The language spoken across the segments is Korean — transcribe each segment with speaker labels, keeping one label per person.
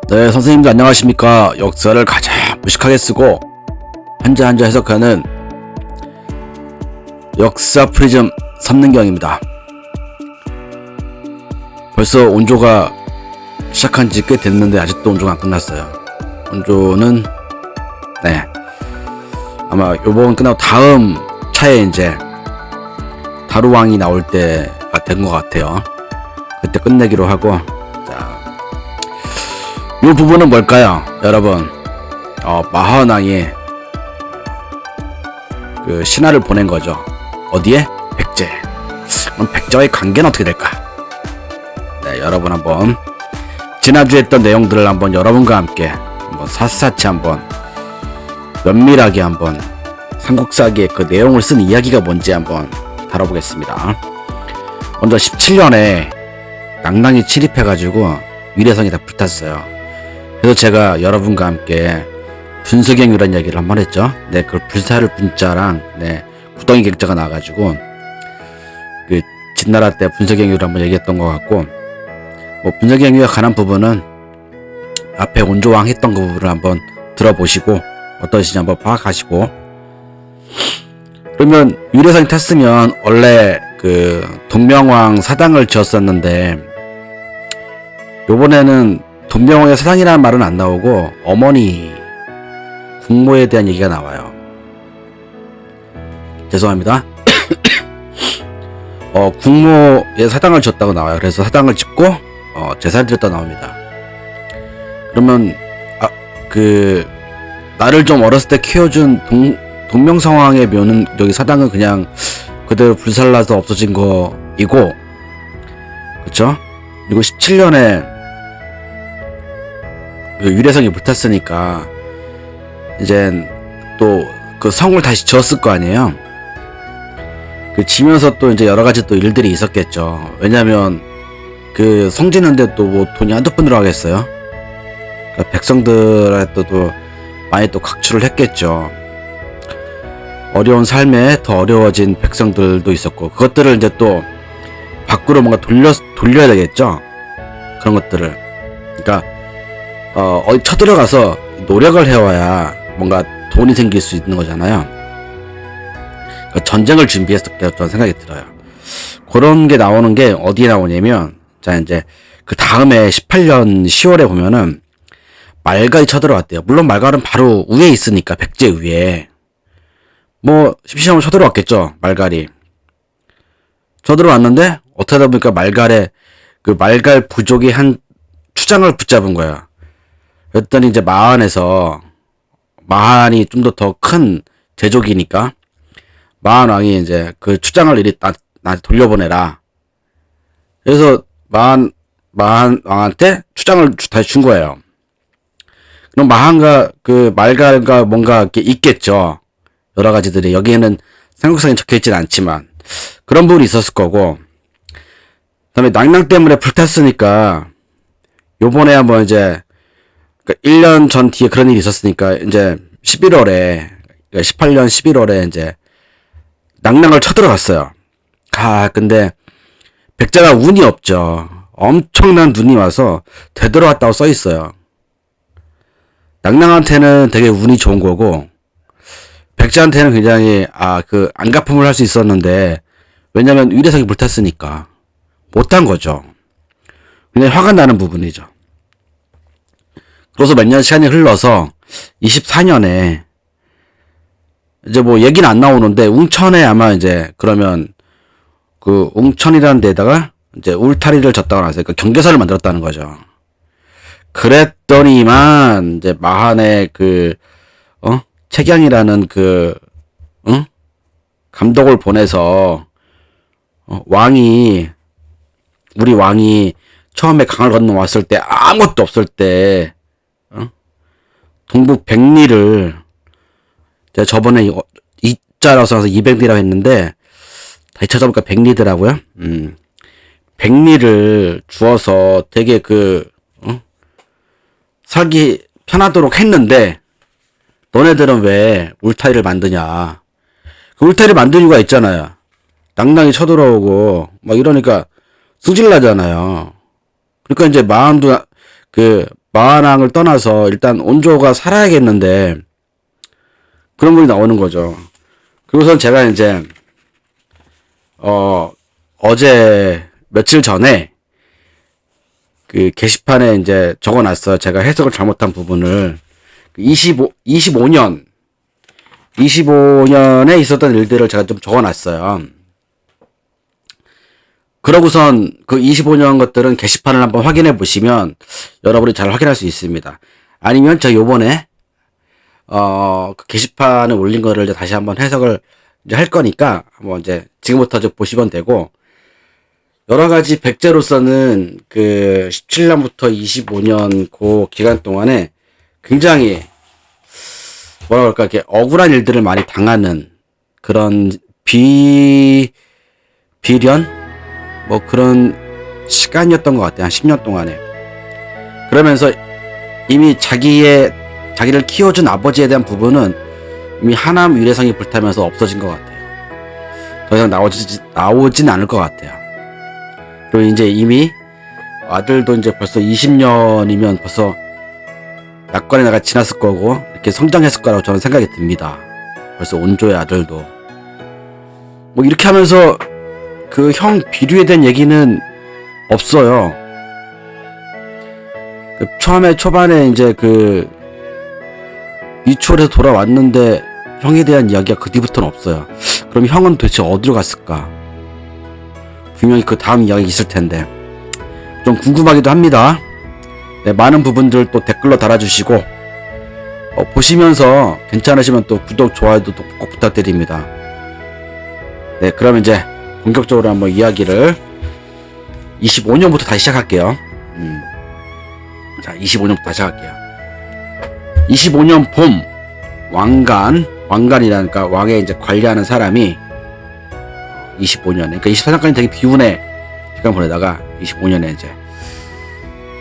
Speaker 1: 네, 선생님들 안녕하십니까. 역사를 가장 무식하게 쓰고 한자 한자 해석하는 역사 프리즘 삼능경입니다. 벌써 온조가 시작한 지 꽤 됐는데 아직도 온조가 안 끝났어요. 온조는 아마 요번 끝나고 다음 차에 이제 다루왕이 나올 때가 된 것 같아요. 그때 끝내기로 하고, 이 부분은 뭘까요, 여러분? 마하왕이 그 신하를 보낸 거죠. 어디에? 백제. 그럼 백제와의 관계는 어떻게 될까? 네, 여러분 한번 지난주에 했던 내용들을 한번 여러분과 함께 한번 샅샅이 한번 면밀하게 한번 삼국사기의 그 내용을 쓴 이야기가 뭔지 한번 다뤄보겠습니다. 먼저 17년에 낭랑이 침입해가지고 위례성이 다 불탔어요. 그래서 제가 여러분과 함께 분석행위라는 이야기를 한번 했죠. 네, 그 불사를 분자랑 구덩이 객자가 나와가지고 그 진나라 때 분석행위를 한번 얘기했던 것 같고, 뭐 분석행위에 관한 부분은 앞에 온조왕 했던 그 부분을 한번 들어보시고 어떠신지 한번 파악하시고, 그러면 위례성이 탔으면 원래 그 동명왕 사당을 지었었는데 요번에는 동명왕의 사당이라는 말은 안 나오고 어머니 국모에 대한 얘기가 나와요. 죄송합니다. 국모의 사당을 지었다고 나와요. 그래서 사당을 짓고 제사를 드렸다 나옵니다. 그러면 그 나를 좀 어렸을 때 키워준 동명성왕의 묘는 여기 사당은 그냥 그대로 불살라서 없어진 거이고, 그쵸? 그리고 17년에 그 위례성이 불탔으니까 이제 또 그 성을 다시 지었을 거 아니에요. 그 지면서 또 이제 여러 가지 또 일들이 있었겠죠. 왜냐면 그 성 짓는데 또 뭐 돈이 한두 푼 들어가겠어요. 그러니까 백성들한테 또 많이 또 각출을 했겠죠. 어려운 삶에 더 어려워진 백성들도 있었고, 그것들을 이제 또 밖으로 뭔가 돌려야 되겠죠. 그런 것들을. 그러니까 어디 쳐들어가서 노력을 해와야 뭔가 돈이 생길 수 있는 거잖아요. 그러니까 전쟁을 준비했었겠다는 생각이 들어요. 그런 게 나오는 게 어디에 나오냐면, 자, 이제 그 다음에 18년 10월에 보면은 말갈이 쳐들어왔대요. 물론 말갈은 바로 위에 있으니까, 백제 위에. 뭐 십시하면 쳐들어왔겠죠. 말갈이 쳐들어왔는데 어떻게 하다 보니까 말갈에 그 말갈 부족이 한 추장을 붙잡은 거야. 그랬더니 이제 마한이 좀 더 큰 제족이니까 마한 왕이 이제 그 추장을 이리 나한테 돌려보내라. 그래서 마한 왕한테 추장을 다시 준 거예요. 그럼 마한과 그 말갈과 뭔가 이렇게 있겠죠. 여러 가지들이 여기에는 삼국사에 적혀있지는 않지만 그런 부분이 있었을 거고, 그다음에 낭랑 때문에 불탔으니까 요번에 한번 이제 1년 전 뒤에 그런 일이 있었으니까 이제 11월에 18년 11월에 이제 낭랑을 쳐들어갔어요. 근데 백제가 운이 없죠. 엄청난 눈이 와서 되돌아왔다고 써 있어요. 낭랑한테는 되게 운이 좋은 거고, 백제한테는 굉장히 그 안가품을 할 수 있었는데, 왜냐면 위례성이 불탔으니까 못한 거죠. 그냥 화가 나는 부분이죠. 그래서 몇 년 시간이 흘러서 24년에 이제 뭐 얘기는 안 나오는데 웅천에 아마 이제 그러면 그 웅천이라는 데다가 이제 울타리를 졌다고 나서 그러니까 경계선을 만들었다는 거죠. 그랬더니만 이제 마한의 책양이라는 감독을 보내서 우리 왕이 처음에 강을 건너왔을 때 아무것도 없을 때 동북 백리를, 제가 저번에 이자라서 200리라고 했는데 다시 찾아보니까 백리더라고요. 백리를 주어서 되게 살기 편하도록 했는데, 너네들은 왜 울타리를 만드냐. 그 울타리 만들 이유가 있잖아요. 낭낭이 쳐들어오고 막 이러니까 승질나잖아요. 그러니까 이제 마음도 마한왕을 떠나서 일단 온조가 살아야겠는데 그런 분이 나오는 거죠. 그리고선 제가 이제 어제 며칠 전에 그 게시판에 이제 적어놨어요. 제가 해석을 잘못한 부분을 25년에 있었던 일들을 제가 좀 적어놨어요. 그러고선 그 25년 것들은 게시판을 한번 확인해 보시면 여러분이 잘 확인할 수 있습니다. 아니면 저 요번에 그 게시판에 올린 거를 이제 다시 한번 해석을 이제 할 거니까 한번 이제 지금부터 좀 보시면 되고, 여러 가지 백제로서는 그 17년부터 25년 그 기간 동안에 굉장히 뭐라 그럴까, 이렇게 억울한 일들을 많이 당하는 그런 비련? 뭐 그런 시간이었던 것 같아요. 한 10년 동안에. 그러면서 이미 자기를 키워준 아버지에 대한 부분은 이미 하남 위례성이 불타면서 없어진 것 같아요. 더 이상 나오진 않을 것 같아요. 그리고 이제 이미 아들도 이제 벌써 20년이면 벌써 낙관의 나이가 지났을 거고 이렇게 성장했을 거라고 저는 생각이 듭니다. 벌써 온조의 아들도 뭐 이렇게 하면서 그 형 비류에 대한 얘기는 없어요. 그 초반에 이제 그 미추홀에서 돌아왔는데 형에 대한 이야기가 그 뒤부터는 없어요. 그럼 형은 도대체 어디로 갔을까? 분명히 그 다음 이야기 있을 텐데 좀 궁금하기도 합니다. 네, 많은 부분들 또 댓글로 달아주시고 보시면서 괜찮으시면 또 구독, 좋아요도 꼭 부탁드립니다. 네, 그럼 이제 본격적으로 한번 이야기를 25년부터 다시 시작할게요. 자, 25년부터 다시 시작할게요. 25년 봄, 왕간이라니까 왕에 이제 관리하는 사람이 25년에, 그러니까 24년까지 되게 비운의 시간 보내다가 25년에 이제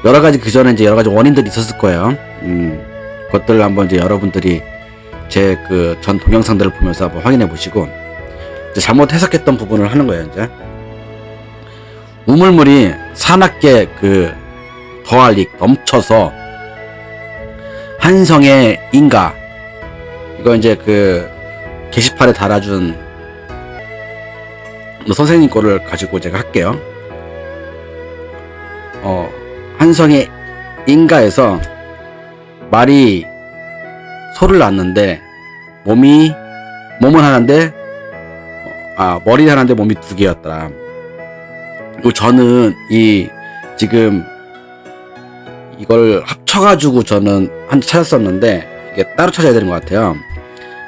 Speaker 1: 여러 가지, 그 전에 이제 여러 가지 원인들이 있었을 거예요. 그것들을 한번 이제 여러분들이 제 그 전 동영상들을 보면서 한번 확인해 보시고 이제 잘못 해석했던 부분을 하는 거예요. 이제 우물물이 사납게 그 더할릭 넘쳐서 한성의 인가, 이거 이제 그 게시판에 달아준 선생님 거를 가지고 제가 할게요. 한성의 인가에서 말이 소를 낳았는데 몸은 하나인데 머리 하나인데 몸이 두 개였더라. 그리고 저는 지금 이걸 합쳐가지고 저는 찾았었는데 이게 따로 찾아야 되는 것 같아요.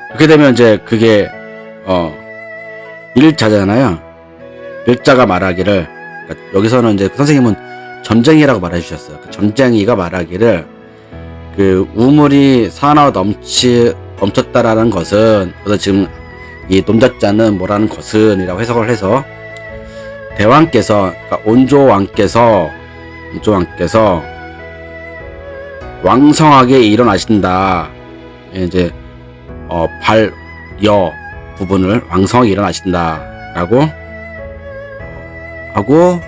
Speaker 1: 그렇게 되면 이제 그게 일자잖아요. 일자가 말하기를, 그러니까 여기서는 이제 그 선생님은 점쟁이라고 말해 주셨어요. 그 점쟁이가 말하기를 그 우물이 사나워 넘쳤다라는 것은, 그래서 지금 이 놈자자는 뭐라는 것은 이라고 해석을 해서 대왕께서, 그러니까 온조왕께서 왕성하게 일어나신다. 이제 발여 부분을 왕성하게 일어나신다라고 하고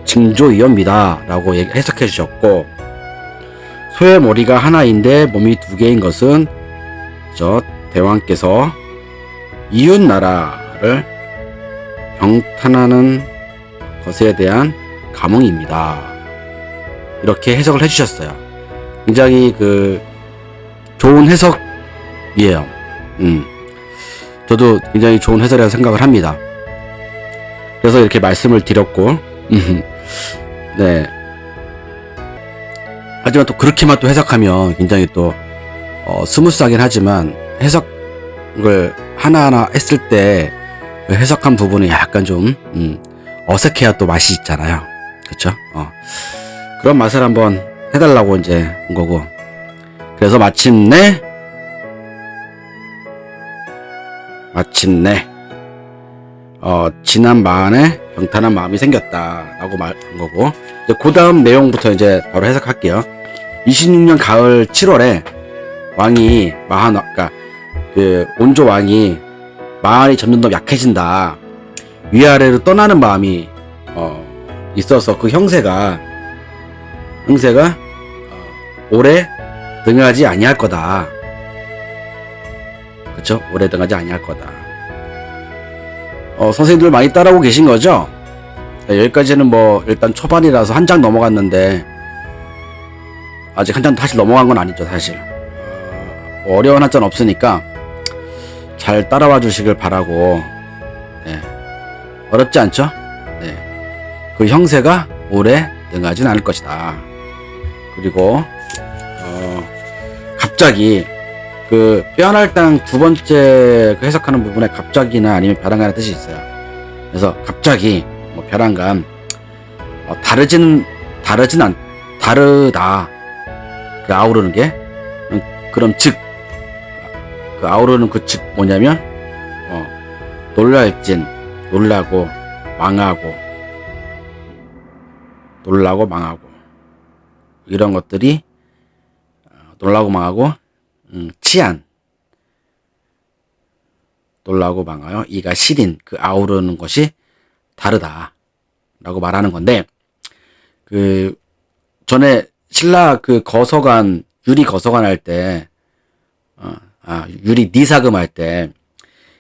Speaker 1: 징조이옵니다라고 해석해 주셨고, 소의 머리가 하나인데 몸이 두 개인 것은 저 대왕께서 이웃 나라를 병탄하는 것에 대한 감흥입니다. 이렇게 해석을 해주셨어요. 굉장히 그 좋은 해석이에요. 저도 굉장히 좋은 해설이라고 생각을 합니다. 그래서 이렇게 말씀을 드렸고, 네. 하지만 또 그렇게만 또 해석하면 굉장히 또 스무스하긴 하지만 해석을 하나하나 했을 때 그 해석한 부분이 약간 좀 어색해야 또 맛이 있잖아요. 그쵸? 그런 맛을 한번 해달라고 이제 온 거고, 그래서 마침내 진한 마흔에 병탄한 마음이 생겼다라고 말한 거고, 이제 그 다음 내용부터 이제 바로 해석할게요. 26년 가을 7월에 왕이 그러니까 그 온조 왕이 마음이 점점 더 약해진다, 위아래로 떠나는 마음이 있어서 그 형세가 오래 능하지 아니할 거다. 그쵸? 오래 능하지 아니할 거다. 선생님들 많이 따라오고 계신 거죠? 네, 여기까지는 뭐 일단 초반이라서 한 장 넘어갔는데 아직 한 장 다시 넘어간 건 아니죠, 사실. 어려운 한자는 없으니까 잘 따라와 주시길 바라고. 네. 어렵지 않죠? 네. 그 형세가 오래 능하진 않을 것이다. 그리고 갑자기 그 뼈날당 두 번째 그 해석하는 부분에 갑자기나 아니면 벼랑간의 뜻이 있어요. 그래서 갑자기 뭐 벼랑간 다르다. 그 아우르는 게 그럼 즉 그 아우르는 그 즉 뭐냐면 놀랄진 놀라고 망하고 이런 것들이 놀라고 망하고 치안 놀라고 망하여 이가 시린 그 아우르는 것이 다르다 라고 말하는 건데, 그 전에 신라 그 거서관 유리 거서관 할 때 유리 니사금 할 때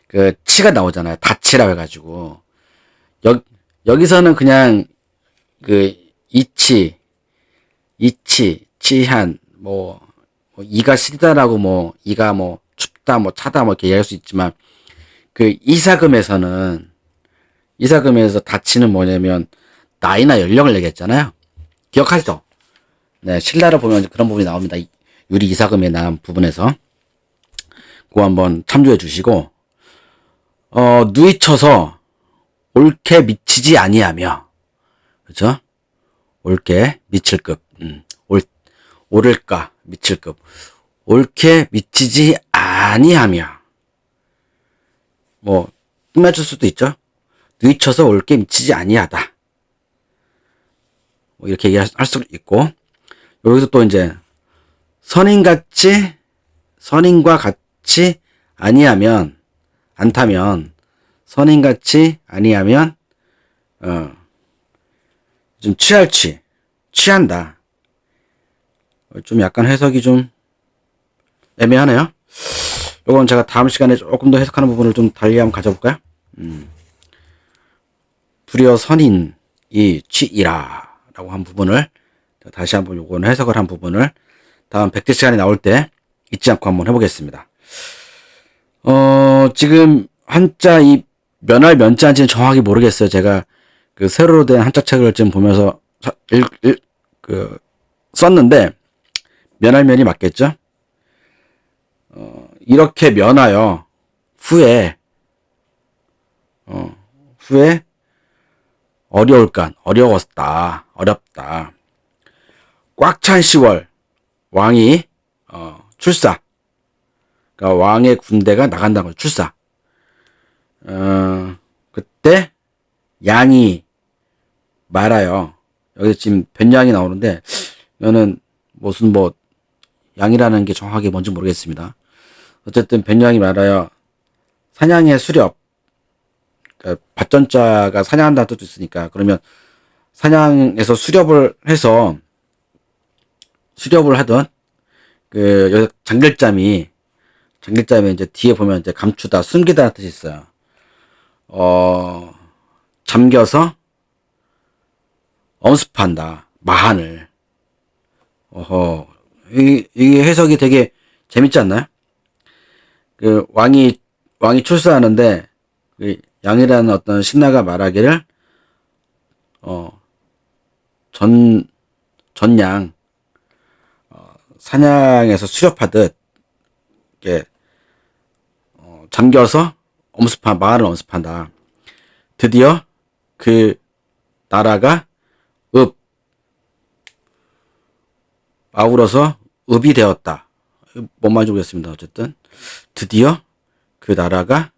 Speaker 1: 그 치가 나오잖아요. 다치라고 해가지고 여기서는 그냥 그 치한 뭐 이가 시리다라고 뭐 이가 뭐 춥다 뭐 차다 뭐 이렇게 이해할 수 있지만, 그 이사금에서 다치는 뭐냐면 나이나 연령을 얘기했잖아요. 기억하시죠? 네, 신라를 보면 그런 부분이 나옵니다. 유리 이사금에 나온 부분에서 그거 한번 참조해 주시고, 누이쳐서 옳게 미치지 아니하며, 그죠? 옳게 미칠 급, 오를까 미칠 급, 옳게 미치지 아니하며, 뭐 끝맺을 수도 있죠. 누이쳐서 옳게 미치지 아니하다. 뭐 이렇게 얘기할 수 있고, 여기서 또 이제 선인과 같이 아니하면 않다면, 선인같이 아니하면 좀 취한다. 좀 약간 해석이 좀 애매하네요. 요건 제가 다음 시간에 조금 더 해석하는 부분을 좀 달리 한번 가져볼까요? 불여 선인이 취이라 라고 한 부분을 다시 한번 요거는 해석을 한 부분을 다음 백제 시간에 나올 때 잊지 않고 한번 해보겠습니다. 지금 한자 이 면할 면자인지는 정확히 모르겠어요. 제가 그 세로로 된 한자 책을 지금 보면서 썼는데 면할면이 맞겠죠? 이렇게 면하여 후에 어려웠다, 어렵다. 꽉 찬 10월 왕이 출사, 그러니까 왕의 군대가 나간다는 거죠. 출사. 그때 양이 말하여, 여기 지금 변양이 나오는데 이거는 무슨 뭐 양이라는 게 정확하게 뭔지 모르겠습니다. 어쨌든 변양이 말하여 사냥의 수렵, 그러니까 밭전자가 사냥한다는 뜻도 있으니까, 그러면 사냥에서 수렵을 하던 그 여기 장글잠이 이제 뒤에 보면 이제 감추다, 숨기다는 뜻이 있어요. 잠겨서 엄습한다, 마한을. 이 해석이 되게 재밌지 않나요? 그 왕이 출사하는데 그 양이라는 어떤 신하가 말하기를 전양 사냥에서 수렵하듯 이렇게 잠겨서 마을을 엄습한다. 드디어 그 나라가 아우러서 읍이 되었다. 뭔 말인지 모르겠습니다. 어쨌든 드디어 그 나라가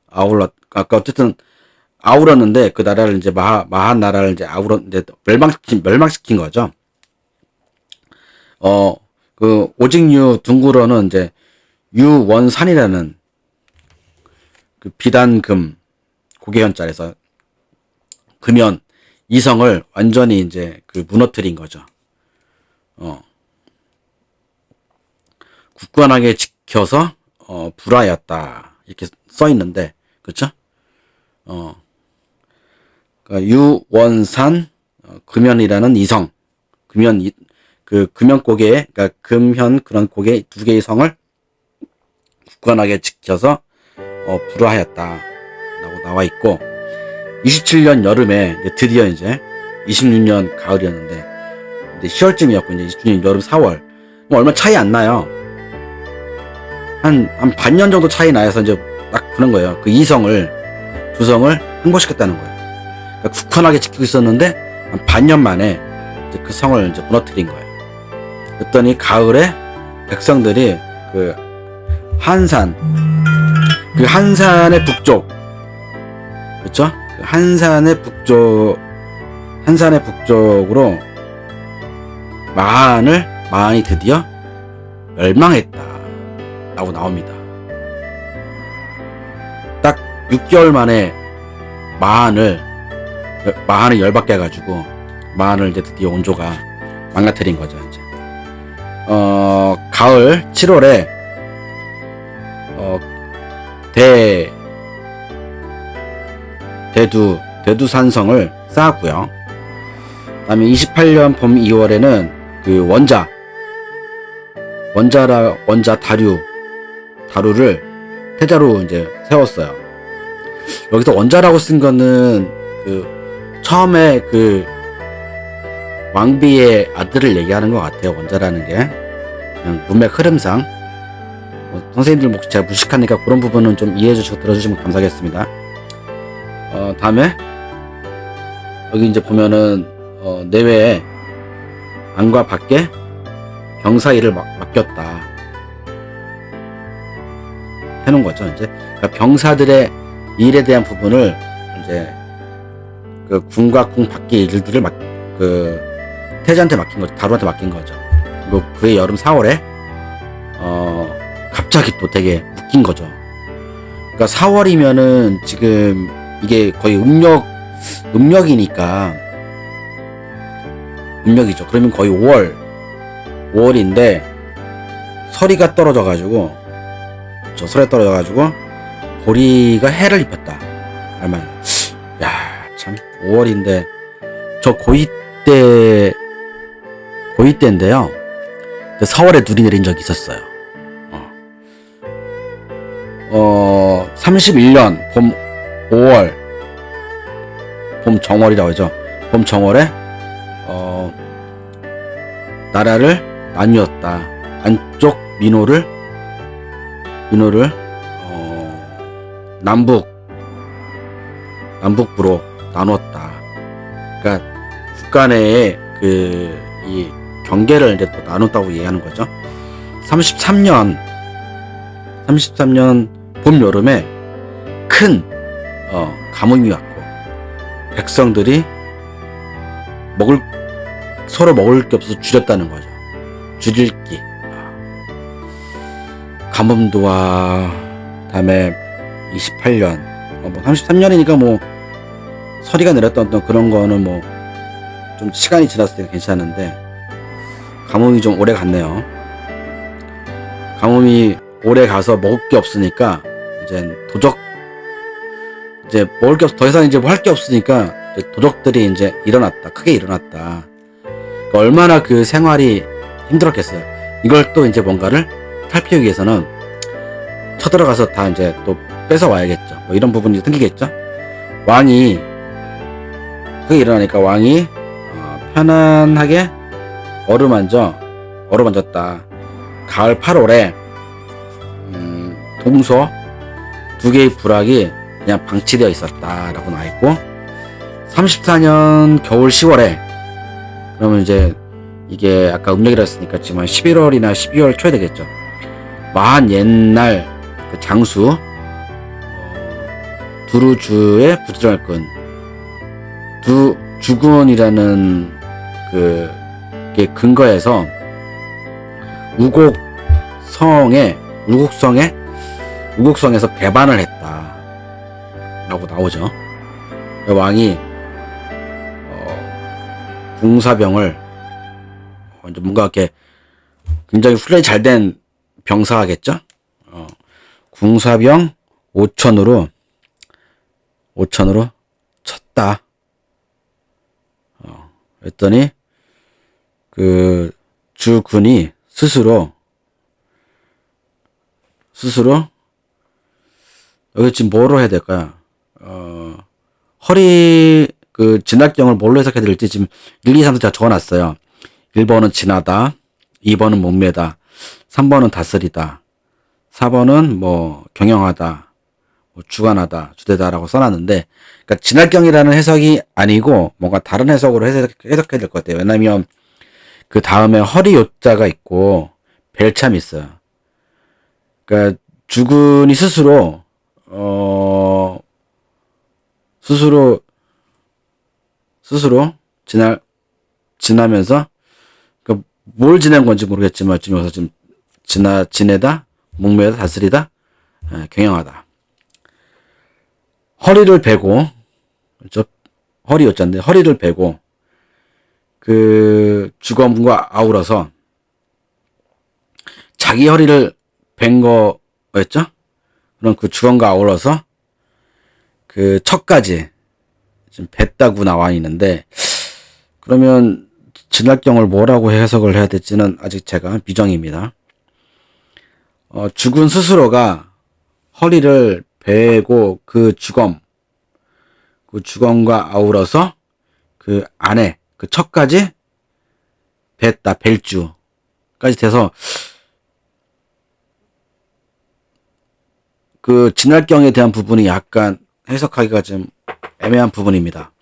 Speaker 1: 아까 어쨌든 아우렀는데 그 나라를 이제 마한 나라를 이제 이제 멸망시킨 거죠. 그 오직유 둥구러는 이제 유원산이라는 그 비단금 고개현자에서 금연 이성을 완전히 이제 그 무너뜨린 거죠. 굳건하게 지켜서 불하였다 이렇게 써 있는데 그렇죠? 그러니까 유원산 금연이라는 이성 그 금연고개 그러니까 금현 그런 고개 두 개의 성을 굳건하게 지켜서 불하였다라고 나와 있고 27년 여름에 드디어 이제 26년 가을이었는데 10월쯤이었고 이제 26년 여름 4월 뭐 얼마 차이 안 나요. 한 반년 정도 차이 나서 이제 딱 그런 거예요. 그 이성을 두 성을 항복시켰다는 거예요. 그러니까 굳건하게 지키고 있었는데 한 반년 만에 이제 그 성을 이제 무너뜨린 거예요. 그랬더니 가을에 백성들이 그 한산의 북쪽 그렇죠? 그 한산의 북쪽으로 마한이 드디어 멸망했다라고 나옵니다. 딱 6개월 만에 마한을 열받게 해가지고 마한을 이제 드디어 온조가 망가뜨린 거죠. 이제 가을 7월에 대두산성을 쌓았고요. 그다음에 28년 봄 2월에는 그 원자 다루를 태자로 이제 세웠어요. 여기서 원자라고 쓴 거는 그 처음에 그 왕비의 아들을 얘기하는 것 같아요. 원자라는 게 그냥 문맥 흐름상 선생님들 혹시 제가 무식하니까 그런 부분은 좀 이해해 주시고 들어주시면 감사하겠습니다. 다음에 여기 이제 보면은 내외에 안과 밖에 병사 일을 맡겼다 해놓은 거죠. 이제 그러니까 병사들의 일에 대한 부분을 이제 그 궁과 궁 밖의 일들을 태자한테 맡긴 거죠. 다루한테 맡긴 거죠. 그리고 그해 여름 4월에 갑자기 또 되게 웃긴 거죠. 그러니까 4월이면은 지금 이게 거의 음력이죠. 그러면 거의 5월인데 서리가 떨어져가지고 보리가 해를 입혔다. 얼마나? 야, 참 5월인데 저 고2 때인데요. 4월에 눈이 내린 적이 있었어요. 31년 봄 5월 봄 정월이라고 하죠. 봄 정월에 나라를 나뉘었다. 안쪽 민호를 남북부로 나눴다. 그러니까 국가 내에 이 경계를 이제 또 나눴다고 얘기하는 거죠. 33년 봄 여름에 큰 가뭄이 왔고 백성들이 서로 먹을 게 없어서 줄였다는 거죠. 줄일기. 가뭄도 와. 다음에 28년 33년이니까 뭐 서리가 내렸던 어떤 그런 거는 뭐 좀 시간이 지났을 때 괜찮은데 가뭄이 좀 오래 갔네요. 가뭄이 오래 가서 먹을 게 없으니까 이제 먹을 게 더 이상 이제 뭐 할 게 없으니까 도적들이 이제 크게 일어났다. 그러니까 얼마나 그 생활이 힘들었겠어요. 이걸 또 이제 뭔가를 탈피하기 위해서는 쳐들어가서 다 이제 또 뺏어 와야겠죠. 뭐 이런 부분이 생기겠죠. 왕이 크게 일어나니까 왕이 편안하게 어루만졌다. 가을 8월에 동서 두 개의 부락이 그냥 방치되어 있었다라고 나와 있고 34년 겨울 10월에 그러면 이제 이게 아까 음력이라 했으니까 지금 한 11월이나 12월 초에 되겠죠. 마한 옛날 그 장수 두루주의 부지런을 끈 주군이라는 그게 근거에서 우곡성에서 배반을 했다라고 나오죠. 왕이 궁사병을 뭔가 이렇게 굉장히 훈련이 잘 된 병사하겠죠? 궁사병 5천으로 쳤다. 그랬더니 그 주군이 스스로 여기 지금 뭐로 해야 될까요? 허리 그 진압경을 뭘로 해석해야 될지 지금 1, 2, 3도 제가 적어놨어요. 1번은 진하다, 2번은 목매다, 3번은 다스리다, 4번은 뭐 경영하다, 뭐 주관하다, 주대다라고 써놨는데, 그러니까 진압경이라는 해석이 아니고 뭔가 다른 해석으로 해석해야 될 것 같아요. 왜냐면 그 다음에 허리 요자가 있고 벨참이 있어요. 그러니까 주군이 스스로 지나면서 그 뭘 지낸 건지 모르겠지만 지금 여기서 지금 지내다, 목매다, 다스리다, 경영하다. 허리를 베고, 그렇죠? 허리 요자인데 허리를 베고 그 주검과 아울러서 자기 허리를 벤 거였죠? 그럼 그 주검과 아울러서 그 척까지 지금 뱉다고 나와 있는데, 그러면 진압경을 뭐라고 해석을 해야 될지는 아직 제가 미정입니다. 죽은 스스로가 허리를 베고 그 주검과 아울러서 그 안에 그 척까지 뱉다, 벨주까지 돼서 그 진압경에 대한 부분이 약간 해석하기가 좀 애매한 부분입니다.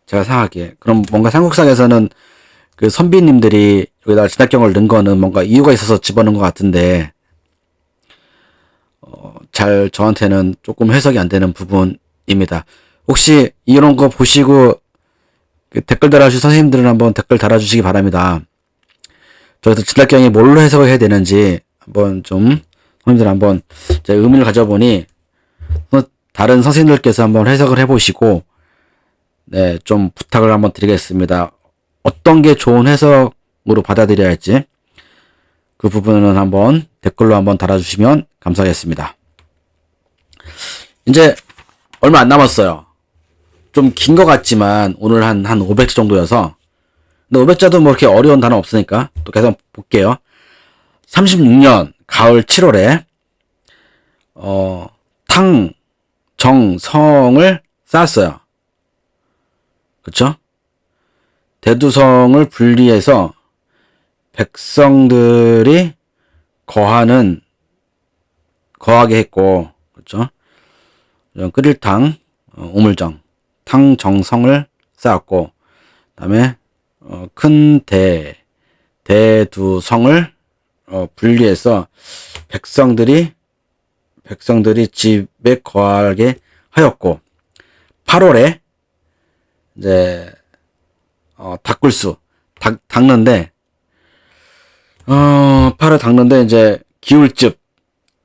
Speaker 1: 제가 생각하기에. 그럼 뭔가 삼국사에서는 그 선비님들이 여기다 진압경을 넣은 거는 뭔가 이유가 있어서 집어넣은 것 같은데, 잘 저한테는 조금 해석이 안 되는 부분입니다. 혹시 이런 거 보시고 그 댓글 달아주신 선생님들은 한번 댓글 달아주시기 바랍니다. 저희도 진압경이 뭘로 해석을 해야 되는지 한번 좀 선생님들 한번 제가 의미를 가져보니 다른 선생님들께서 한번 해석을 해보시고, 네, 좀 부탁을 한번 드리겠습니다. 어떤 게 좋은 해석으로 받아들여야 할지 그 부분은 한번 댓글로 한번 달아주시면 감사하겠습니다. 이제 얼마 안 남았어요. 좀 긴 것 같지만 오늘 한 500자 정도여서, 근데 500자도 뭐 이렇게 어려운 단어 없으니까 또 계속 볼게요. 36년 가을 7월에 탕정성을 쌓았어요. 그쵸? 대두성을 분리해서 백성들이 거하게 했고, 그쵸? 끓일탕, 우물정, 탕정성을 쌓았고, 그 다음에 큰 대두성을 분리해서 백성들이 집에 거하게 하였고, 8월에 이제 닦을수 닦는데 8월 닦는데 이제 기울집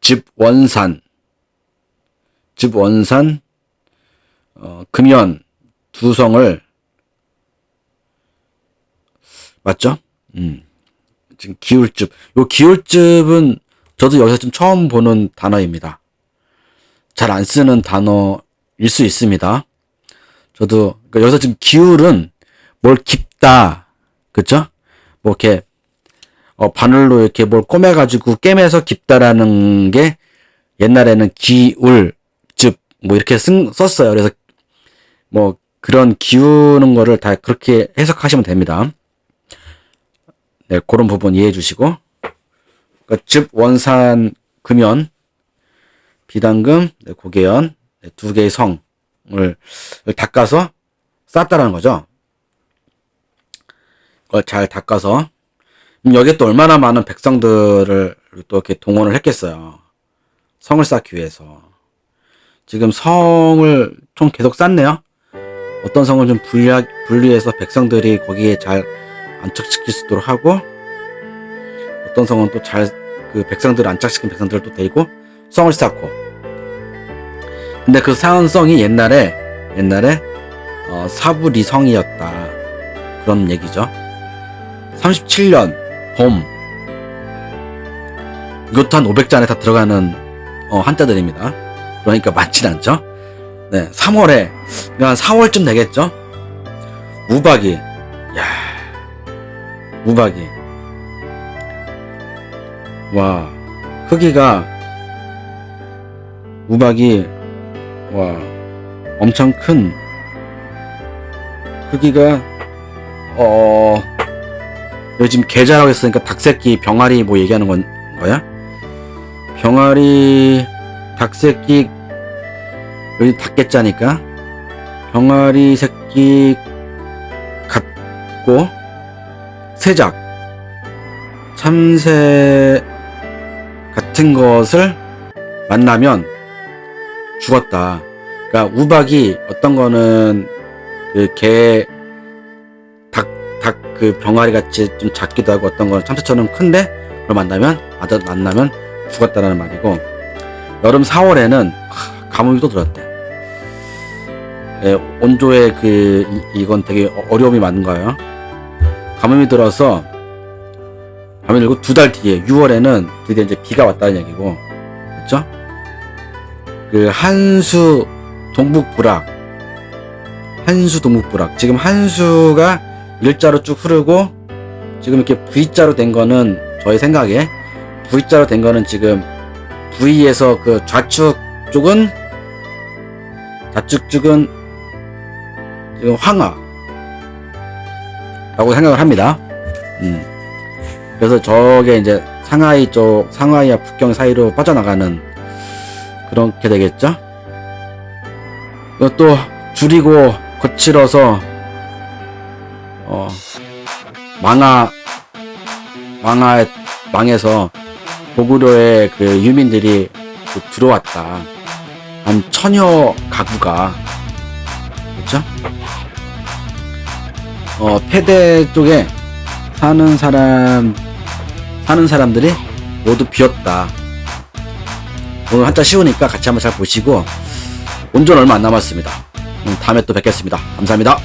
Speaker 1: 집원산 금연 두성을 맞죠? 지금 기울집, 요 기울집은 저도 여기서 좀 처음 보는 단어입니다. 잘 안 쓰는 단어일 수 있습니다. 저도 그러니까 여기서 지금 기울은 뭘 깁다, 그쵸? 뭐 이렇게 바늘로 이렇게 뭘 꼬매가지고 깨매서 깁다라는 게 옛날에는 기울집 뭐 이렇게 썼어요. 그래서 뭐 그런 기우는 거를 다 그렇게 해석하시면 됩니다. 네, 그런 부분 이해해 주시고, 그러니까 집 원산 금연 비당금 네, 고개연 네, 두 개의 성을 닦아서 쌓았다라는 거죠. 그걸 잘 닦아서 여기에 또 얼마나 많은 백성들을 또 이렇게 동원을 했겠어요. 성을 쌓기 위해서. 지금 성을 좀 계속 쌓네요. 어떤 성을 좀 분리해서 백성들이 거기에 잘 안착시킬 수 있도록 하고, 어떤 성은 또 그 백성들을 안착시킨 백성들을 또 데리고 성을 쌓고. 근데 그 쌓은 성이 옛날에 사부리성이었다, 그런 얘기죠. 37년 봄 이것도 한 500잔에 다 들어가는 한자들입니다. 그러니까 많진 않죠. 네, 3월에 한 4월쯤 되겠죠. 우박이, 야, 우박이, 와, 크기가 우박이 와 엄청 큰 크기가 요즘 계자라고 했으니까 닭새끼 병아리 뭐 얘기하는 거야? 병아리 닭새끼 여기 닭개짜니까 병아리 새끼 같고 새작 참새 같은 것을 만나면 죽었다. 그러니까 우박이 어떤 거는 그 개 닭 그 병아리 같이 좀 작기도 하고 어떤 거는 참새처럼 큰데 그걸 만나면 죽었다라는 말이고, 여름 4월에는 가뭄이 또 들었대. 예, 온조에 이건 되게 어려움이 많은 거예요. 가뭄이 들어서 가뭄이 들고 2달 뒤에 6월에는 드디어 이제 비가 왔다는 얘기고, 그렇죠? 그 한수 동북부락 지금 한수가 일자로 쭉 흐르고 지금 이렇게 V자로 된 거는 저의 생각에 V자로 된 거는 지금 V에서 그 좌측 쪽은 지금 황하라고 생각을 합니다. 그래서 저게 이제 상하이와 북경 사이로 빠져나가는 그렇게 되겠죠. 이것도 줄이고 거칠어서 망해서 고구려의 그 유민들이 들어왔다. 한 1000여 가구가, 그렇죠? 폐대 쪽에 사는 사람들이 모두 비었다. 오늘 한자 쉬우니까 같이 한번 잘 보시고, 온전 얼마 안 남았습니다. 다음에 또 뵙겠습니다. 감사합니다.